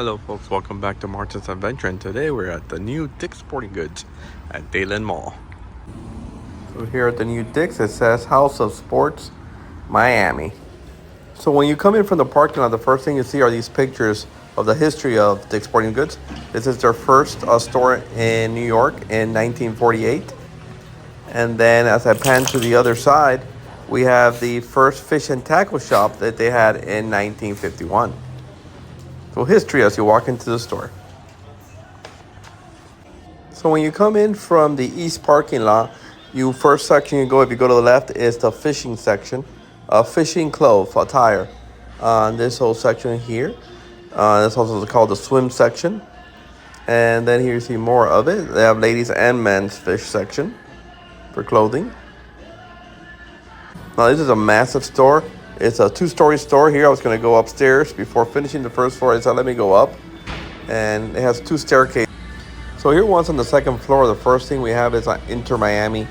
Hello folks, welcome back to Martin's Adventure, and today we're at the new Dick's Sporting Goods at Dadeland Mall. So here at the new Dick's, it says House of Sports, Miami. So when you come in from the parking lot, the first thing you see are these pictures of the history of Dick's Sporting Goods. This is their first store in New York in 1948. And then as I pan to the other side, we have the first fish and tackle shop that they had in 1951. So history as you walk into the store. So when you come in from the east parking lot, first section you go, if you go to the left, is the fishing section. Fishing clothes, attire. This whole section here. This also is called the swim section. And then here you see more of it. They have ladies and men's fish section for clothing. Now this is a massive store. It's a two-story store here. I was going to go upstairs before finishing the first floor. I said, let me go up. And it has two staircases. So here once on the second floor, the first thing we have is an Inter Miami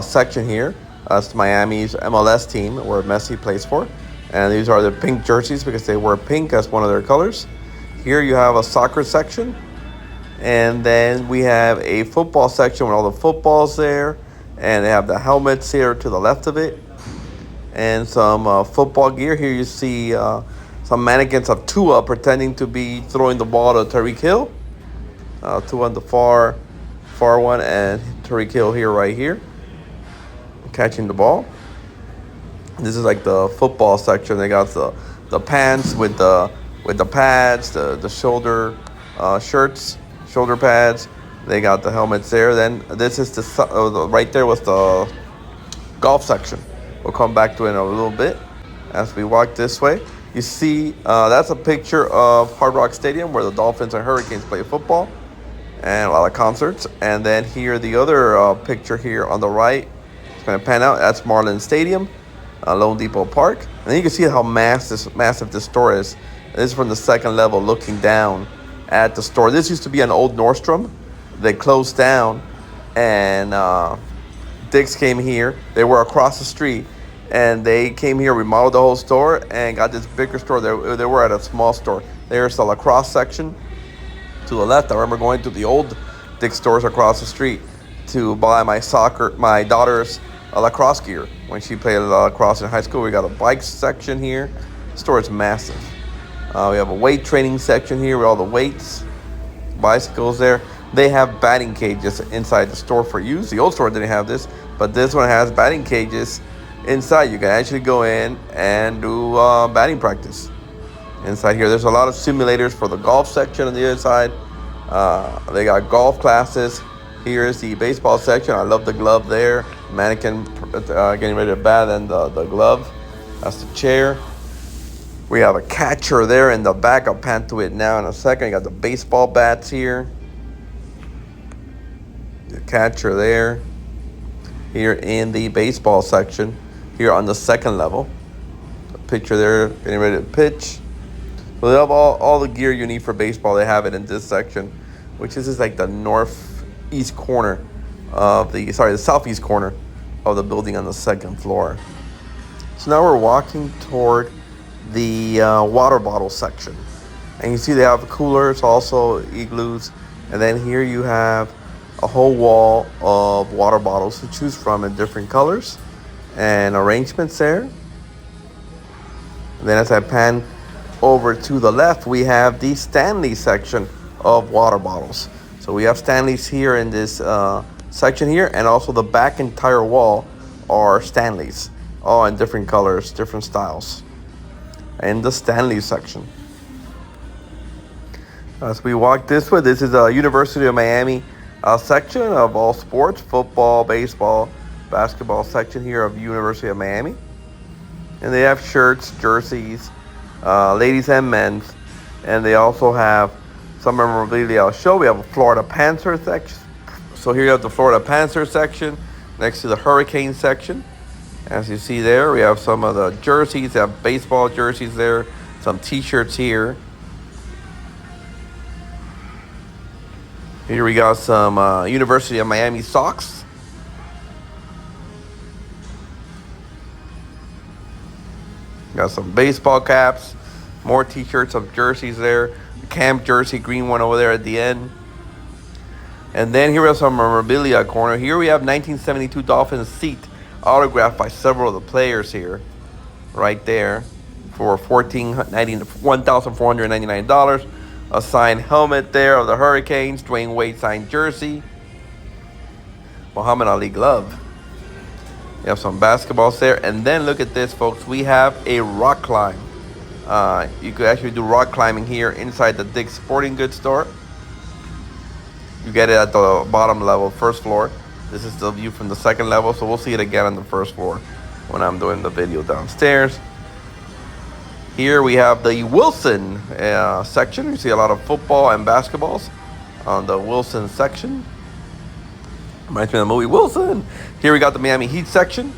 section here. That's Miami's MLS team where Messi plays for. And these are the pink jerseys because they wear pink as one of their colors. Here you have a soccer section. And then we have a football section with all the footballs there. And they have the helmets here to the left of it. And some football gear. Here you see some mannequins of Tua pretending to be throwing the ball to Tyreek Hill. Tua on the far one, and Tyreek Hill here, right here, catching the ball. This is like the football section. They got the pants with the pads, the shoulder shirts, shoulder pads. They got the helmets there. Then this is right there was the golf section. We'll come back to it in a little bit. As we walk this way, you see that's a picture of Hard Rock Stadium where the Dolphins and Hurricanes play football and a lot of concerts. And then here, the other picture here on the right, it's going to pan out. That's Marlin Stadium, Lone Depot Park. And then you can see how massive this store is. This is from the second level looking down at the store. This used to be an old Nordstrom. They closed down, and Dick's came here. They were across the street. And they came here, remodeled the whole store, and got this bigger store. They were at a small store. There's the lacrosse section to the left. I remember going to the old Dick's stores across the street to buy my daughter's lacrosse gear when she played lacrosse in high school. We got a bike section here. The store is massive. We have a weight training section here with all the weights, bicycles there. They have batting cages inside the store for use. The old store didn't have this, but this one has batting cages inside. You can actually go in and do batting practice inside here. There's a lot of simulators for the golf section on the other side. They got golf classes. Here is the baseball section. I love the glove there. Mannequin getting ready to bat, and the glove. That's the chair. We have a catcher there in the back. I'll pan to it now in a second. You got the baseball bats here. The catcher there. Here in the baseball section. Here on the second level. A picture there, getting ready to pitch. So they have all the gear you need for baseball. They have it in this section, which is like the northeast corner of the southeast corner of the building on the second floor. So now we're walking toward the water bottle section. And you see they have coolers, also igloos. And then here you have a whole wall of water bottles to choose from in different colors and arrangements there. And then as I pan over to the left, we have the Stanley section of water bottles. So we have Stanleys here in this section here, and also the back entire wall are Stanleys, all in different colors, different styles, in the Stanley section. As we walk this way, this is a University of Miami section of all sports, football, baseball, basketball section here of University of Miami. And they have shirts, jerseys, ladies and men's. And they also have some memorabilia I'll show. We have a Florida Panther section. So here you have the Florida Panther section next to the Hurricane section. As you see there, we have some of the jerseys. They have baseball jerseys there, some t-shirts here. Here we got some University of Miami socks. Got some baseball caps, more t-shirts, some jerseys there. camp jersey, green one over there at the end. And then here we have some memorabilia corner. Here we have 1972 Dolphins seat autographed by several of the players here, right there, for $1,499. A signed helmet there of the Hurricanes. Dwayne Wade signed jersey. Muhammad Ali glove. You have some basketballs there. And then look at this, folks. We have a rock climb. You could actually do rock climbing here inside the Dick's Sporting Goods store. You get it at the bottom level, first floor. This is the view from the second level, so we'll see it again on the first floor when I'm doing the video downstairs. Here we have the Wilson section. You see a lot of football and basketballs on the Wilson section. Reminds me of the movie Wilson. Here we got the Miami Heat section.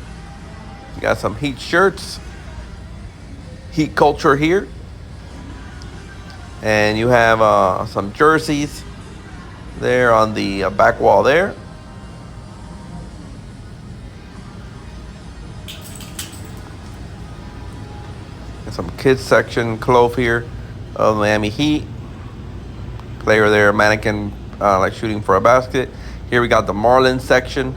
You got some Heat shirts. Heat culture here. And you have some jerseys there on the back wall there. And some kids section, clove here of Miami Heat. Player there, mannequin, like shooting for a basket. Here we got the Marlins section.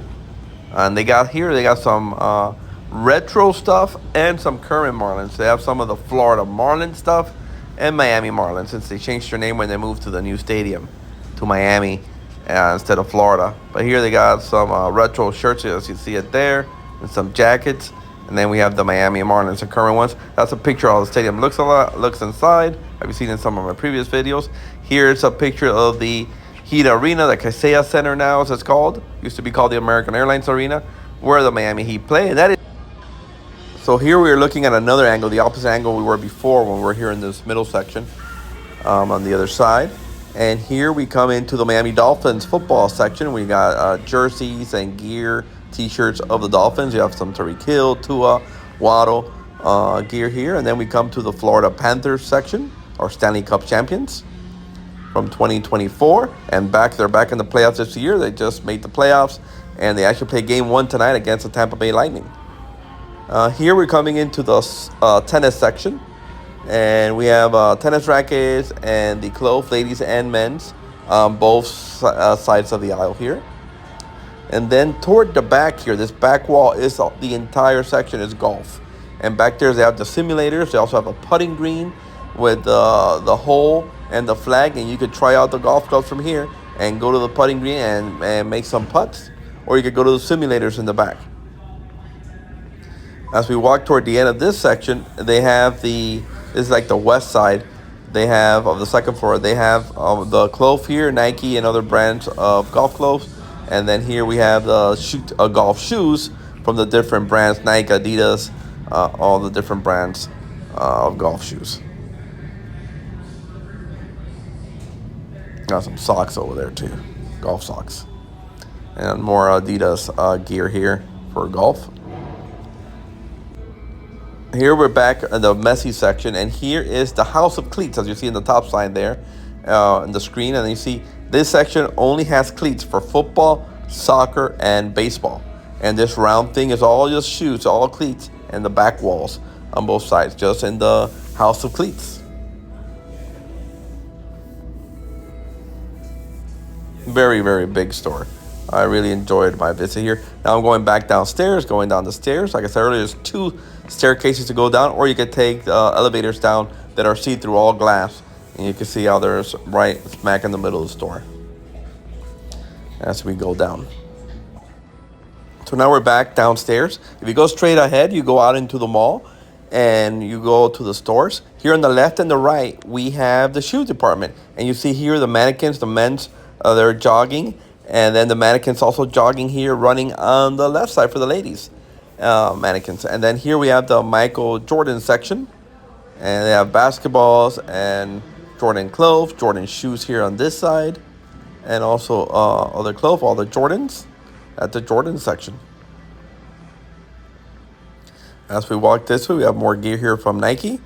And they got some retro stuff and some current Marlins. They have some of the Florida Marlins stuff and Miami Marlins, since they changed their name when they moved to the new stadium to Miami instead of Florida. But here they got some retro shirts, as you see it there, and some jackets. And then we have the Miami Marlins, the current ones. That's a picture of how the stadium looks inside. Have you seen in some of my previous videos? Here's a picture of the Heat Arena, the Kaseya Center now, as it's called. Used to be called the American Airlines Arena, where the Miami Heat play. And that is. So here we are looking at another angle, the opposite angle we were before when we were here in this middle section on the other side. And here we come into the Miami Dolphins football section. We got jerseys and gear, t-shirts of the Dolphins. You have some Tyreek Hill, Tua, Waddle gear here. And then we come to the Florida Panthers section, or Stanley Cup champions from 2024. And they're back in the playoffs this year. They just made the playoffs. And they actually play game 1 tonight against the Tampa Bay Lightning. Here we're coming into the tennis section. And we have tennis rackets and the clothes, ladies and men's, both sides of the aisle here. And then toward the back here, this back wall is the entire section is golf. And back there they have the simulators. They also have a putting green with the hole and the flag. And you could try out the golf clubs from here and go to the putting green and make some putts. Or you could go to the simulators in the back. As we walk toward the end of this section, they have this is like the west side. They have, of the second floor, they have the clove here, Nike and other brands of golf clothes. And then here we have the golf shoes from the different brands, Nike, Adidas, all the different brands of golf shoes. Got some socks over there too, golf socks. And more Adidas gear here for golf. Here we're back in the Messi section, and here is the House of Cleats, as you see in the top sign there in the screen. And you see this section only has cleats for football, soccer, and baseball. And this round thing is all just shoes, all cleats, and the back walls on both sides, just in the House of Cleats. Very, very big store. I really enjoyed my visit here. Now I'm going back downstairs, going down the stairs. Like I said earlier, there's 2 staircases to go down, or you could take the elevators down that are see-through, all glass. And you can see how there's right smack in the middle of the store as we go down. So now we're back downstairs. If you go straight ahead, you go out into the mall and you go to the stores. Here on the left and the right, we have the shoe department. And you see here the mannequins, the men's, they're jogging. And then the mannequins also jogging here, running on the left side for the ladies mannequins. And then here we have the Michael Jordan section. And they have basketballs and Jordan clothes, Jordan shoes here on this side. And also other clothes, all the Jordans at the Jordan section. As we walk this way, we have more gear here from Nike.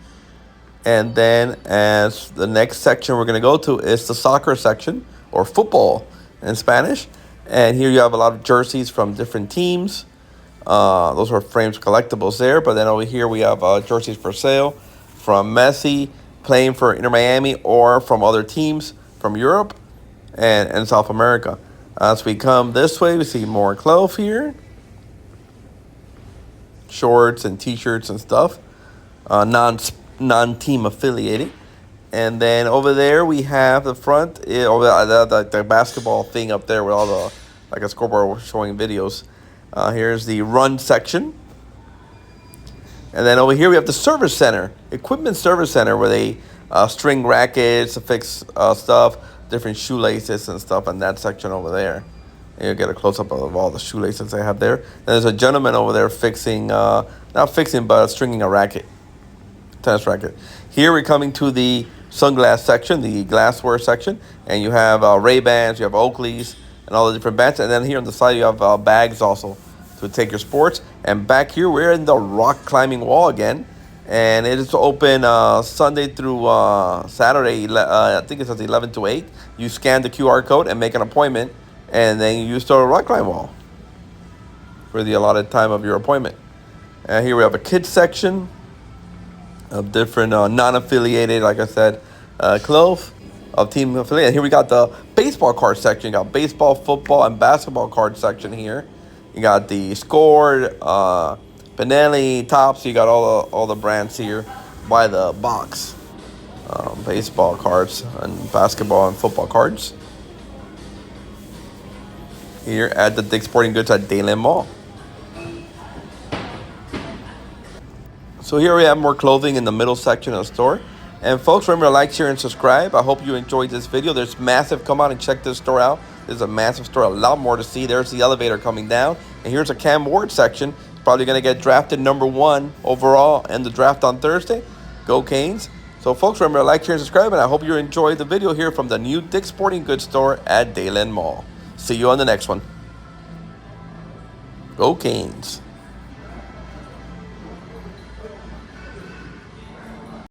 And then as the next section we're going to go to is the soccer section, or football in Spanish. And here you have a lot of jerseys from different teams. Those are frames collectibles there. But then over here we have jerseys for sale from Messi, playing for Inter Miami or from other teams from Europe and South America. As we come this way, we see more clothes here, shorts and t-shirts and stuff, non-team affiliated. And then over there we have the front, or the basketball thing up there with all the, like a scoreboard showing videos. Here's the run section. And then over here we have the service center, equipment service center, where they string rackets, fix stuff, different shoelaces and stuff in that section over there. And you'll get a close-up of all the shoelaces they have there. And there's a gentleman over there fixing, not fixing, but stringing a racket, tennis racket. Here we're coming to the sunglass section, the glassware section. And you have Ray-Bans, you have Oakleys, and all the different bands. And then here on the side you have bags also to take your sports. And back here we're in the rock climbing wall again. And it is open Sunday through Saturday. I think it says 11 to 8. You scan the QR code and make an appointment. And then you start a rock climb wall for the allotted time of your appointment. And here we have a kids section of different non-affiliated, like I said, clothes of team affiliated. And here we got the baseball card section. You got baseball, football, and basketball card section here. You got the Score, Benelli, Topps. You got all the brands here by the box. Baseball cards and basketball and football cards. Here at the Dick's Sporting Goods at Dadeland Mall. So here we have more clothing in the middle section of the store. And folks, remember to like, share, and subscribe. I hope you enjoyed this video. There's massive. Come out and check this store out. There's a massive store, a lot more to see. There's the elevator coming down. And here's a Cam Ward section. Probably going to get drafted #1 overall in the draft on Thursday. Go Canes. So folks, remember to like, share, and subscribe. And I hope you enjoyed the video here from the new Dick's Sporting Goods store at Dadeland Mall. See you on the next one. Go Canes.